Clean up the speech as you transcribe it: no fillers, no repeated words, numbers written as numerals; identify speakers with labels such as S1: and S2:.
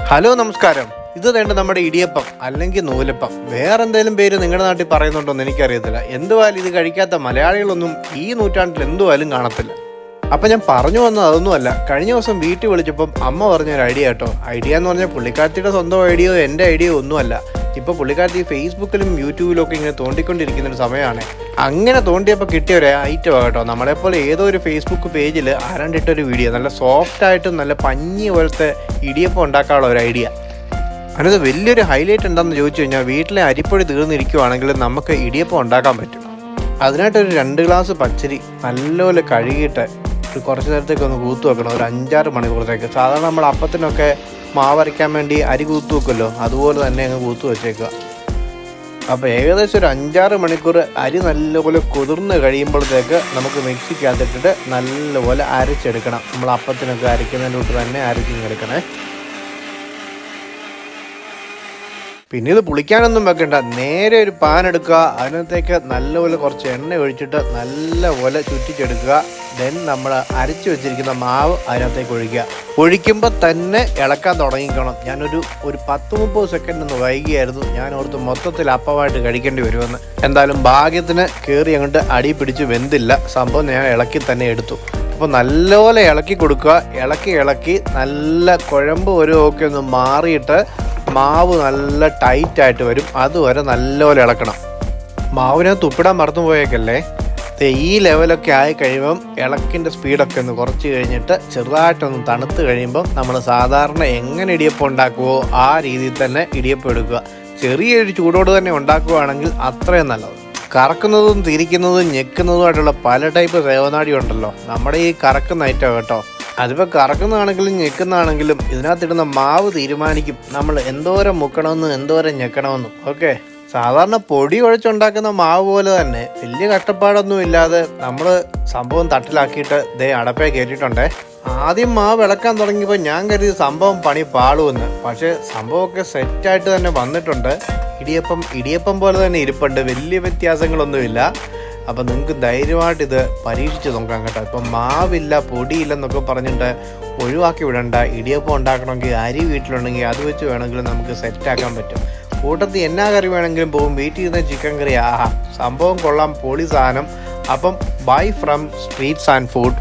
S1: Hello നമസ്കാരം. ഇത് വേണ്ട നമ്മുടെ ഇടിയപ്പം അല്ലെങ്കിൽ നൂലപ്പം, വേറെന്തെങ്കിലും പേര് നിങ്ങളുടെ നാട്ടിൽ പറയുന്നുണ്ടോ എന്ന് എനിക്കറിയത്തില്ല. എന്തുവായാലും ഇത് കഴിക്കാത്ത മലയാളികളൊന്നും ഈ നൂറ്റാണ്ടിൽ എന്തുവായാലും കാണത്തില്ല. അപ്പം ഞാൻ പറഞ്ഞു വന്നത് അതൊന്നുമല്ല. കഴിഞ്ഞ ദിവസം വീട്ടിൽ വിളിച്ചപ്പം അമ്മ പറഞ്ഞൊരു ഐഡിയ കേട്ടോ. ഐഡിയ എന്ന് പറഞ്ഞാൽ പുള്ളിക്കാരത്തിയുടെ സ്വന്തം ഐഡിയോ എൻ്റെ ഐഡിയോ ഒന്നുമല്ല. ഇപ്പോൾ പുള്ളിക്കാരത്തി ഫേസ്ബുക്കിലും യൂട്യൂബിലും ഒക്കെ ഇങ്ങനെ തോണ്ടിക്കൊണ്ടിരിക്കുന്നൊരു സമയമാണ്. അങ്ങനെ തോണ്ടിയപ്പോൾ കിട്ടിയ ഒരു ഐറ്റമാണ് കേട്ടോ. നമ്മളെപ്പോലെ ഏതോ ഒരു ഫേസ്ബുക്ക് പേജിൽ ആരാണ്ടിട്ടൊരു വീഡിയോ, നല്ല സോഫ്റ്റായിട്ടും നല്ല പഞ്ഞി പോലത്തെ ഇടിയപ്പം ഉണ്ടാക്കാനുള്ള ഒരു ഐഡിയ. അതിനകത്ത് വലിയൊരു ഹൈലൈറ്റ് എന്താണെന്ന് ചോദിച്ചു കഴിഞ്ഞാൽ, വീട്ടിലെ അരിപ്പൊടി തീർന്നിരിക്കുവാണെങ്കിൽ നമുക്ക് ഇടിയപ്പം ഉണ്ടാക്കാൻ പറ്റും. അതിനായിട്ടൊരു 2 ഗ്ലാസ് പച്ചരി നല്ലപോലെ കഴുകിയിട്ട് കുറച്ച് നേരത്തേക്ക് ഒന്ന് കൂത്തു വെക്കണം, ഒരു 5-6 മണിക്കൂറത്തേക്ക്. സാധാരണ നമ്മൾ അപ്പത്തിനൊക്കെ മാവരയ്ക്കാൻ വേണ്ടി അരി കൂത്തു വെക്കുമല്ലോ, അതുപോലെ തന്നെ അങ്ങ് കൂത്തു വെച്ചേക്കുക. അപ്പോൾ ഏകദേശം ഒരു 5-6 മണിക്കൂർ അരി നല്ലപോലെ കുതിർന്ന് കഴിയുമ്പോഴത്തേക്ക് നമുക്ക് മിക്സിക്കകത്തിട്ടിട്ട് നല്ലപോലെ അരച്ചെടുക്കണം. നമ്മൾ അപ്പത്തിനൊക്കെ അരയ്ക്കുന്നതിൻ്റെ കൂട്ട് തന്നെ അരച്ചിങ്ങെടുക്കണേ. പിന്നെ ഇത് പുളിക്കാനൊന്നും വെക്കണ്ട, നേരെ ഒരു പാൻ എടുക്കുക, അതിനകത്തേക്ക് നല്ലപോലെ കുറച്ച് എണ്ണ ഒഴിച്ചിട്ട് നല്ലപോലെ ചുറ്റിച്ചെടുക്കുക. ദെൻ നമ്മൾ അരച്ചു വെച്ചിരിക്കുന്ന മാവ് അതിനകത്തേക്ക് ഒഴിക്കുമ്പോൾ തന്നെ ഇളക്കാൻ തുടങ്ങിക്കണം. ഞാനൊരു 10-30 സെക്കൻഡ് ഒന്ന് വൈകിയായിരുന്നു. ഞാൻ ഓർത്ത് മൊത്തത്തിൽ അപ്പമായിട്ട് കഴിക്കേണ്ടി വരുമെന്ന്. എന്തായാലും ഭാഗ്യത്തിന് കയറി അങ്ങോട്ട് അടി പിടിച്ച് വെന്തില്ല സംഭവം. ഞാൻ ഇളക്കി തന്നെ എടുത്തു. അപ്പോൾ നല്ലപോലെ ഇളക്കി കൊടുക്കുക. ഇളക്കി നല്ല കുഴമ്പ് ഒക്കെ ഒന്ന് മാറിയിട്ട് മാവ് നല്ല ടൈറ്റായിട്ട് വരും. അതുവരെ നല്ലപോലെ ഇളക്കണം. മാവിനകത്ത് ഉപ്പിടാൻ മറന്നു പോയേക്കല്ലേ. ഈ ലെവലൊക്കെ ആയി കഴിയുമ്പം ഇളക്കിൻ്റെ സ്പീഡൊക്കെ ഒന്ന് കുറച്ച് കഴിഞ്ഞിട്ട് ചെറുതായിട്ടൊന്ന് തണുത്ത് കഴിയുമ്പം നമ്മൾ സാധാരണ എങ്ങനെ ഇടിയപ്പം ഉണ്ടാക്കുമോ ആ രീതിയിൽ തന്നെ ഇടിയപ്പം എടുക്കുക. ചെറിയൊരു ചൂടോട് തന്നെ ഉണ്ടാക്കുകയാണെങ്കിൽ അത്രയും നല്ലത്. കറക്കുന്നതും തിരിക്കുന്നതും ഞെക്കുന്നതുമായിട്ടുള്ള പല ടൈപ്പ് സേവനാടി ഉണ്ടല്ലോ. നമ്മുടെ ഈ കറക്കുന്ന ഐറ്റം കേട്ടോ. അതിപ്പോൾ കറക്കുന്നതാണെങ്കിലും ഞെക്കുന്നതാണെങ്കിലും ഇതിനകത്തിടുന്ന മാവ് തീരുമാനിക്കും നമ്മൾ എന്തോരം മുക്കണമെന്നും എന്തോരം ഞെക്കണമെന്നും. ഓക്കെ, സാധാരണ പൊടി കുഴച്ചുണ്ടാക്കുന്ന മാവ് പോലെ തന്നെ വലിയ കഷ്ടപ്പാടൊന്നും ഇല്ലാതെ നമ്മൾ സംഭവം തട്ടിലാക്കിയിട്ട് അടപ്പേ കയറ്റിയിട്ടുണ്ടേ. ആദ്യം മാവ് ഇളക്കാൻ തുടങ്ങിയപ്പോൾ ഞാൻ കരുതി സംഭവം പണി പാളുമെന്ന്. പക്ഷേ സംഭവമൊക്കെ സെറ്റായിട്ട് തന്നെ വന്നിട്ടുണ്ട്. ഇടിയപ്പം പോലെ തന്നെ ഇരിപ്പുണ്ട്, വലിയ വ്യത്യാസങ്ങളൊന്നുമില്ല. അപ്പം നിങ്ങൾക്ക് ധൈര്യമായിട്ട് ഇത് പരീക്ഷിച്ച് നോക്കാം കേട്ടോ. ഇപ്പം മാവില്ല പൊടിയില്ലെന്നൊക്കെ പറഞ്ഞിട്ട് ഒഴിവാക്കി വിടണ്ട. ഇടിയപ്പം ഉണ്ടാക്കണമെങ്കിൽ അരി വീട്ടിലുണ്ടെങ്കിൽ അത് വെച്ച് വേണമെങ്കിലും നമുക്ക് സെറ്റാക്കാൻ പറ്റും. കൂട്ടത്തിൽ എന്നാ കറി വേണമെങ്കിലും പോകും. വീട്ടിൽ ഇരുന്ന ചിക്കൻ കറി ആഹാ, സംഭവം കൊള്ളാം, പൊളി സാധനം. അപ്പം bye from streets and food.